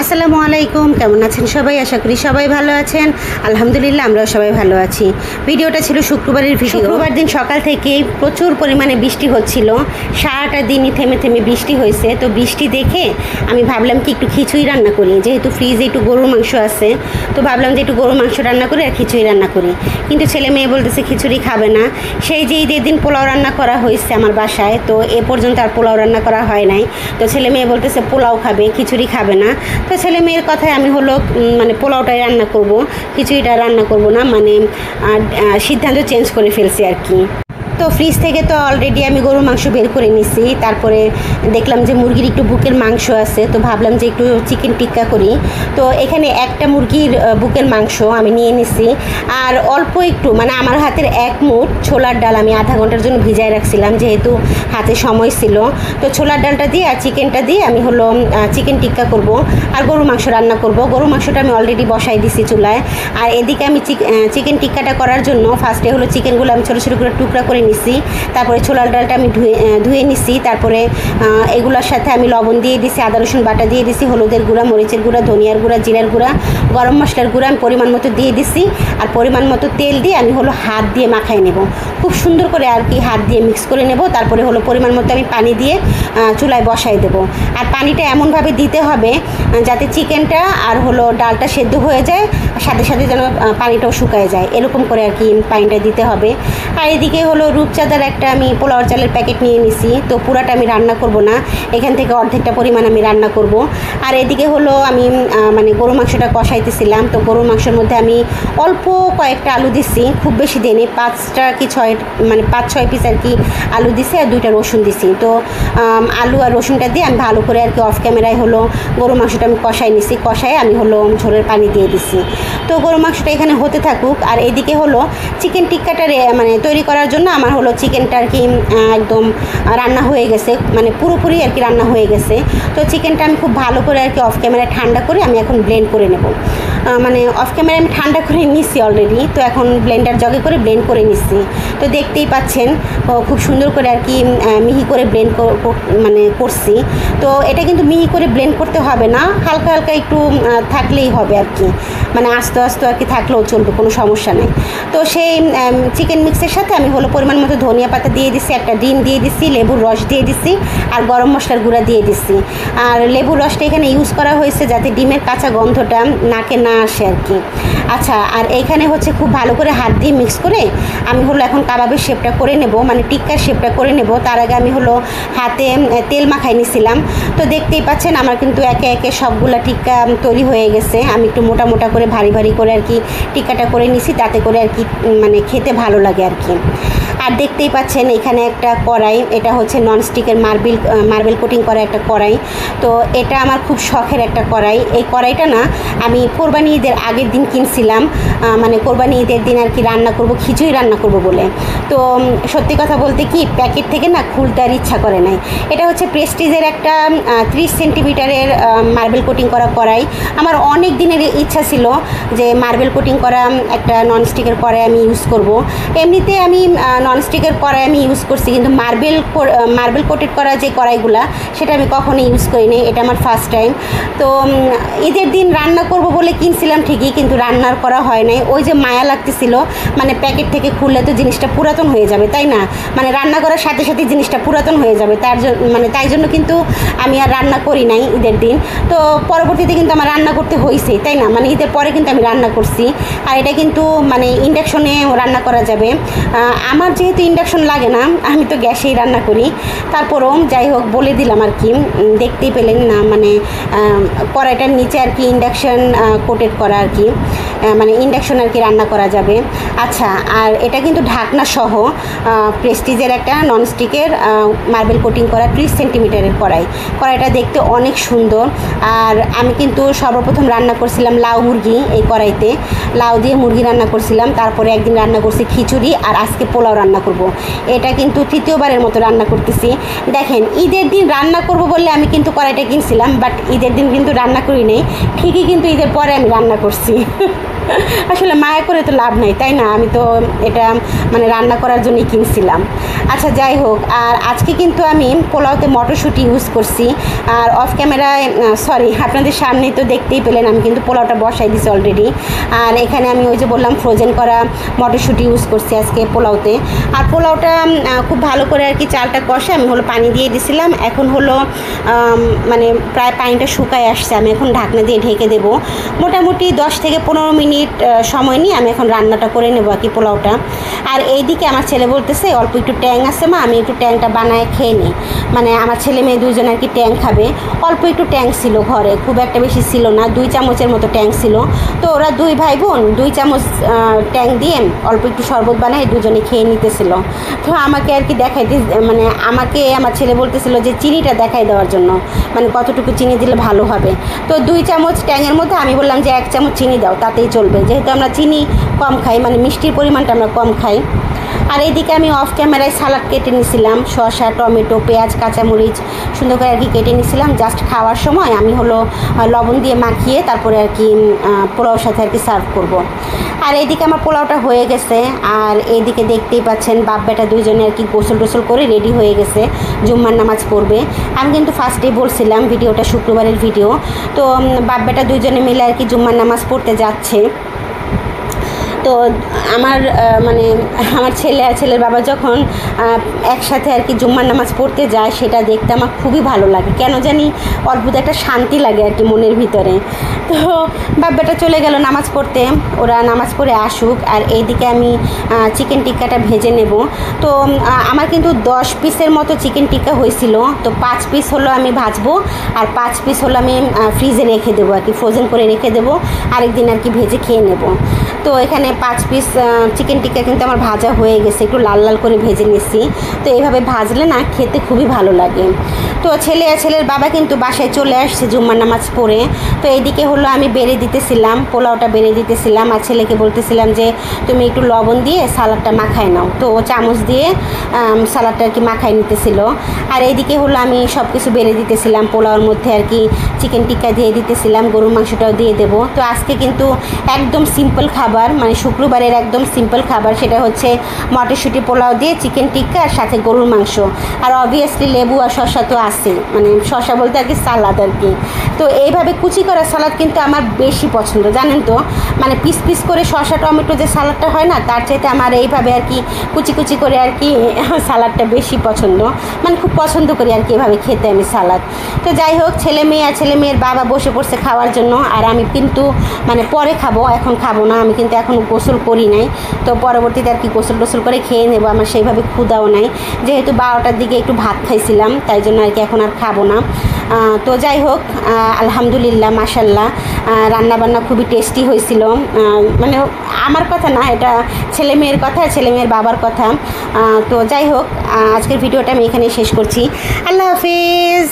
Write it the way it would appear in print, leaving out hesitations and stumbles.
আসসালামু আলাইকুম, কেমন আছেন সবাই? আশা করি সবাই ভালো আছেন। আলহামদুলিল্লাহ আমরাও সবাই ভালো আছি। ভিডিওটা ছিল শুক্রবারের ভিডিও। শুক্রবার দিন সকাল থেকে প্রচুর পরিমাণে বৃষ্টি হচ্ছিল, সারাটা দিনই থেমে থেমে বৃষ্টি হয়েছে। তো বৃষ্টি দেখে আমি ভাবলাম কি একটু খিচুড়ি রান্না করি, যেহেতু ফ্রিজে একটু গরুর মাংস আছে। তো ভাবলাম যে একটু গরুর মাংস রান্না করি আর খিচুড়ি রান্না করি, কিন্তু ছেলে মেয়ে বলতেছে খিচুড়ি খাবে না। সেই যে ঈদের দিন পোলাও রান্না করা হয়েছে আমার বাসায়, তো এ পর্যন্ত আর পোলাও রান্না করা হয় নাই। তো ছেলে মেয়ে বলতেছে পোলাও খাবে, খিচুড়ি খাবে না। তো ছেলে মেয়ের কথায় আমি হলো মানে পোলাওটাই রান্না করব, খিচুড়িটা রান্না করব না, মানে সিদ্ধান্ত চেঞ্জ করে ফেলছি আর কি। তো ফ্রিজ থেকে তো অলরেডি আমি গরুর মাংস বের করে নিছি। তারপরে দেখলাম যে মুরগির একটু বুকের মাংস আছে, তো ভাবলাম যে একটু চিকেন টিক্কা করি। তো এখানে একটা মুরগির বুকের মাংস আমি নিয়ে নিছি, আর অল্প একটু মানে আমার হাতের এক মুঠ ছোলার ডাল আমি আধা ঘন্টার জন্য ভিজায় রাখছিলাম, যেহেতু হাতে সময় ছিল। তো ছোলার ডালটা দিয়ে আর চিকেনটা দিয়ে আমি হলো চিকেন টিক্কা করব আর গরুর মাংস রান্না করব। গরুর মাংসটা আমি অলরেডি বসাই দিছি চুলায়। আর এদিকে আমি চিকেন টিক্কাটা করার জন্য ফার্স্টে হলো চিকেনগুলো আমি ছোটো ছোটো করে টুকরা করে নিছি। তারপরে ছোলার ডালটা আমি ধুয়ে নিছি। তারপরে এগুলোর সাথে আমি লবণ দিয়ে দিছি, আদা রসুন বাটা দিয়ে দিছি, হলুদের গুঁড়া, মরিচের গুঁড়া, ধনিয়ার গুঁড়া, জিরার গুঁড়া, গরম মশলার গুঁড়া আমি পরিমাণ মতো দিয়ে দিছি। আর পরিমাণ মতো তেল দিয়ে আমি হলো হাত দিয়ে মাখাই নেব, খুব সুন্দর করে আর কি হাত দিয়ে মিক্স করে নেব। তারপরে হলো পরিমাণ মতো আমি পানি দিয়ে চুলায় বসাই দেব। আর পানিটা এমনভাবে দিতে হবে যাতে চিকেনটা আর হলো ডালটা সেদ্ধ হয়ে যায়, সাথে সাথে যেন পানিটাও শুকায় যায়, এরকম করে আর কি পানিটা দিতে হবে। আর এদিকে হলো রূপচাঁদার একটা আমি পোলাও চালের প্যাকেট নিয়ে নিছি। তো পুরাটা আমি রান্না করব না, এখান থেকে অর্ধেকটা পরিমাণ আমি রান্না করব। আর এদিকে হলো আমি মানে গরু মাংসটা কষাইতেছিলাম। তো গরুর মাংসের মধ্যে আমি অল্প কয়েকটা আলু দিছি, খুব বেশি দিইনি, 5টা কি 6 মানে 5-6 পিস আর কি আলু দিছি, আর 2টা রসুন দিছি। তো আলু আর রসুনটা দিয়ে আমি ভালো করে আর কি অফ ক্যামেরায় হলো গরু মাংসটা আমি কষাই নিছি, কষায় আমি হলো ঝোলের পানি দিয়ে দিছি। তো গরু মাংসটা এখানে হতে থাকুক। আর এদিকে হলো চিকেন টিক্কাটা মানে তৈরি করার জন্য আমার হলো চিকেনটা আর কি একদম রান্না হয়ে গেছে, মানে পুরোপুরি আর কি রান্না হয়ে গেছে। তো চিকেনটা আমি খুব ভালো করে আর কি অফ ক্যামেরায় ঠান্ডা করে আমি এখন ব্লেন্ড করে নেব। মানে অফ ক্যামেরায় আমি ঠান্ডা করে নিচ্ছি অলরেডি, তো এখন ব্লেন্ডার জগে করে ব্লেন্ড করে নিচ্ছি। তো দেখতেই পাচ্ছেন খুব সুন্দর করে আর কি মিহি করে ব্লেন্ড মানে করছি। তো এটা কিন্তু মিহি করে ব্লেন্ড করতে হবে না, হালকা হালকা একটু থাকলেই হবে আর কি, মানে আস্তে আস্তে আর কি থাকলেও চলবে, কোনো সমস্যা নেই। তো সেই চিকেন মিক্সের সাথে আমি হলো পরিমাণ মতো ধনিয়া পাতা দিয়ে দিছি, একটা ডিম দিয়ে দিছি, লেবুর রস দিয়ে দিছি, আর গরম মশলার গুঁড়া দিয়ে দিছি। আর লেবুর রসটা এখানে ইউজ করা হয়েছে যাতে ডিমের কাঁচা গন্ধটা নাকে না আসে আর কি। আচ্ছা, আর এইখানে হচ্ছে খুব ভালো করে হাত দিয়ে মিক্স করে আমি হলো এখন কাবাবের শেপটা করে নেব, মানে টিক্কার শেপটা করে নেব। তার আগে আমি হলো হাতে তেল মাখাই নিছিলাম। তো দেখতেই পাচ্ছেন আমার কিন্তু একে একে সবগুলা টিক্কা তৈরি হয়ে গেছে। আমি একটু মোটা মোটা করে ভারী ভারী করে আর কি টিক্কাটা করে নিছি, তাতে করে আর কি মানে খেতে ভালো লাগে আর কি। আর দেখতেই পাচ্ছেন এখানে একটা কড়াই, এটা হচ্ছে ননস্টিকের মার্বেল কোটিং করা একটা কড়াই। তো এটা আমার খুব শখের একটা কড়াই। এই কড়াইটা না আমি কোরবানি ঈদের আগের দিন কিনছিলাম, মানে কোরবানি ঈদের দিন আর কি রান্না করব, খিচুড়ি রান্না করব বলে। তো সত্যি কথা বলতে কি প্যাকেট থেকে না খুলতে আর ইচ্ছা করে নাই। এটা হচ্ছে প্রেস্টিজের একটা 30 সেন্টিমিটারের মার্বেল কোটিং করা কড়াই। আমার অনেক দিনের ইচ্ছা ছিল যে মার্বেল কোটিং করা একটা ননস্টিকের কড়াই আমি ইউজ করব। এমনিতে আমি ননস্টিকের কড়াই আমি ইউজ করছি, কিন্তু মার্বেল কোটেড করা যে কড়াইগুলা সেটা আমি কখনো ইউজ করিনি, এটা আমার ফার্স্ট টাইম। তো ঈদের দিন রান্না করব বলে কিনছিলাম ঠিকই, কিন্তু রান্নার করা হয় নাই। ওই যে মায়া লাগতেছিল, মানে প্যাকেট থেকে খুললে তো জিনিসটা পুরাতন হয়ে যাবে, তাই না? মানে রান্না করার সাথে সাথে জিনিসটা পুরাতন হয়ে যাবে, তাই জন্য কিন্তু আমি আর রান্না করি নাই ঈদের দিন। তো পরবর্তীতে কিন্তু আমার রান্না করতে হয়েছে, তাই না? মানে ঈদের পরে কিন্তু আমি রান্না করছি। আর এটা কিন্তু মানে ইন্ডাকশনে রান্না করা যাবে। আমার যেহেতু ইন্ডাকশন লাগে না, আমি তো গ্যাসেই রান্না করি। তারপরও যাই হোক বলে দিলাম আর কি, দেখতেই পেলেন না, মানে কড়াইটার নিচে আর কি ইন্ডাকশন কোটেড করা আর কি, মানে ইন্ডাকশন আর কি রান্না করা যাবে। আচ্ছা, আর এটা কিন্তু ঢাকনা সহ প্রেস্টিজের একটা ননস্টিকের মার্বেল কোটিং করা 30 সেন্টিমিটারের কড়াইটা দেখতে অনেক সুন্দর। আর আমি কিন্তু সর্বপ্রথম রান্না করছিলাম লাউ মুরগি এই কড়াইতে, লাউ দিয়ে মুরগি রান্না করছিলাম। তারপরে একদিন রান্না করছি খিচুড়ি, আর আজকে পোলাও রান্না করব। এটা কিন্তু তৃতীয়বারের মতো রান্না করতেছি। দেখেন ঈদের দিন রান্না করব বলে আমি কিন্তু কড়াইটা কিনছিলাম, বাট ঈদের দিন কিন্তু রান্না করি নাই, ঠিকই কিন্তু ঈদের পরে আমি রান্না করছি। আসলে মায়া করে তো লাভ নাই, তাই না? আমি তো এটা মানে রান্না করার জন্যই কিনছিলাম। আচ্ছা যাই হোক, আর আজকে কিন্তু আমি পোলাওতে মটরশুঁটি ইউজ করছি। আর অফ ক্যামেরায় সরি আপনাদের সামনেই তো দেখতেই পেলেন আমি কিন্তু পোলাওটা বসাই দিছি অলরেডি। আর এখানে আমি ওই যে বললাম ফ্রোজেন করা মটরশুঁটি ইউজ করছি আজকে পোলাওতে। আর পোলাওটা খুব ভালো করে আর কি চালটা কষে আমি হলো পানি দিয়ে দিছিলাম। এখন হলো মানে প্রায় পানিটা শুকায় আসছে, আমি এখন ঢাকনা দিয়ে ঢেকে দেবো। মোটামুটি 10 থেকে 15 মিনিট সময় নিয়ে আমি এখন রান্নাটা করে নেবো আর কি পোলাওটা। আর এইদিকে আমার ছেলে বলতেছে অল্প একটু ট্যাং আছে মা, আমি একটু ট্যাংটা বানায় খেয়ে নিই। মানে আমার ছেলে মেয়ে দুজন আর কি ট্যাং খাবে। অল্প একটু ট্যাং ছিল ঘরে, খুব একটা বেশি ছিল না, 2 চামচের মতো ট্যাং ছিল। তো ওরা 2 ভাই বোন 2 চামচ ট্যাং দিয়ে অল্প একটু শরবত বানায় দুজনে খেয়ে নিতেছিল। তো আমাকে আর কি দেখাইতে মানে আমাকে আমার ছেলে বলতেছিল যে চিনিটা দেখাই দেওয়ার জন্য, মানে কতটুকু চিনি দিলে ভালো হবে। তো 2 চামচ ট্যাংয়ের মধ্যে আমি বললাম যে 1 চামচ চিনি দাও, তাতেই চলবে, যেহেতু আমরা চিনি কম খাই, মানে মিষ্টির পরিমাণটা আমরা কম খাই। আর এইদিকে আমি অফ ক্যামেরায় সালাড কেটে নিয়েছিলাম, শসা, টমেটো, পেঁয়াজ, কাঁচামরিচ সুন্দর করে আর কি কেটে নিয়েছিলাম। জাস্ট খাওয়ার সময় আমি হলো লবণ দিয়ে মাখিয়ে তারপরে আর কি পোলাওর সাথে আর কি সার্ভ করব। আর এইদিকে আমার পোলাওটা হয়ে গেছে। আর এইদিকে দেখতেই পাচ্ছেন বাপ বেটা দুইজনে আর কি গোসল টোসল করে রেডি হয়ে গেছে, জুম্মার নামাজ পড়বে। আমি কিন্তু ফার্স্টেই বলছিলাম ভিডিওটা শুক্রবারের ভিডিও। তো বাপ বেটা দুইজনে মিলে আর কি জুম্মার নামাজ পড়তে যাচ্ছে। তো আমার মানে আমার ছেলে আর ছেলের বাবা যখন একসাথে আর কি জুম্মার নামাজ পড়তে যায় সেটা দেখতে আমার খুবই ভালো লাগে, কেন জানি অদ্ভুত একটা শান্তি লাগে আর কি মনের ভিতরে। তো বাব্বাটা চলে গেল নামাজ পড়তে, ওরা নামাজ পড়ে আসুক। আর এইদিকে আমি চিকেন টিক্কাটা ভেজে নেব। তো আমার কিন্তু 10 পিসের মতো চিকেন টিক্কা হয়েছিল। তো 5 পিস হলো আমি ভাজবো, আর 5 পিস হলো আমি ফ্রিজে রেখে দেবো আর কি, ফ্রোজেন করে রেখে দেবো, আরেকদিন আর কি ভেজে খেয়ে নেব। তো এখানে 5 পিস চিকেন টিক্কা কিন্তু আমার ভাজা হয়ে গেছে, একটু লাল লাল করে ভেজে নিচ্ছি। তো এইভাবে ভাজলে না খেতে খুবই ভালো লাগে। তো ছেলে আর ছেলের বাবা কিন্তু বাসায় চলে আসছে জুম্মার নামাজ পড়ে। তো এইদিকে হলো আমি বেড়ে দিতেছিলাম, পোলাওটা বেড়ে দিতেছিলাম, আর ছেলেকে বলতেছিলাম যে তুমি একটু লবণ দিয়ে সালাডটা মাখায় নাও। তো ও চামচ দিয়ে সালাডটা আর কি মাখায় নিতেছিল। আর এইদিকে হলো আমি সব কিছু বেড়ে দিতেছিলাম, পোলাওর মধ্যে আর কি চিকেন টিক্কা দিয়ে দিতেছিলাম, গরুর মাংসটাও দিয়ে দেবো। তো আজকে কিন্তু একদম সিম্পল খাবার, মানে শুক্রবারের একদম সিম্পল খাবার, সেটা হচ্ছে মটরশুঁটি পোলাও দিয়ে চিকেন টিক্কা আর সাথে গরুর মাংস। আর অবভিয়াসলি লেবু আর শসা তো আছে, মানে শসা বলতে আর কি সালাদ আর কি। তো এইভাবে কুচি করা সালাদ কিন্তু আমার বেশি পছন্দ, জানেন তো, মানে পিস পিস করে শসা টমেটো যে সালাদটা হয় না, তার চাইতে আমার এইভাবে আর কি কুচি কুচি করে আর কি সালাদটা বেশি পছন্দ, মানে খুব পছন্দ করি আর কি এভাবে খেতে আমি সালাদ। তো যাই হোক, ছেলে মেয়ে আর ছেলে মেয়ের বাবা বসে পড়ছে খাওয়ার জন্য। আর আমি কিন্তু মানে পরে খাবো, এখন খাবো না, আমি কিন্তু এখন গোসল করি নাই। তো পরবর্তীতে আর কি গোসল টোসল করে খেয়ে নেবো, আমার সেইভাবে ক্ষুধাও নাই, যেহেতু 12টার দিকে একটু ভাত খাইছিলাম, তাই জন্য আর কি এখন আর খাবো না। তো যাই হোক, আলহামদুলিল্লাহ মাশাল্লাহ রান্নাবান্না খুবই টেস্টি হয়েছিল। মানে আমার কথা না, এটা ছেলে মেয়ের কথা, ছেলে মেয়ের বাবার কথা। তো যাই হোক, আজকের ভিডিওটা আমি এখানে শেষ করছি। আল্লাহ হাফিজ।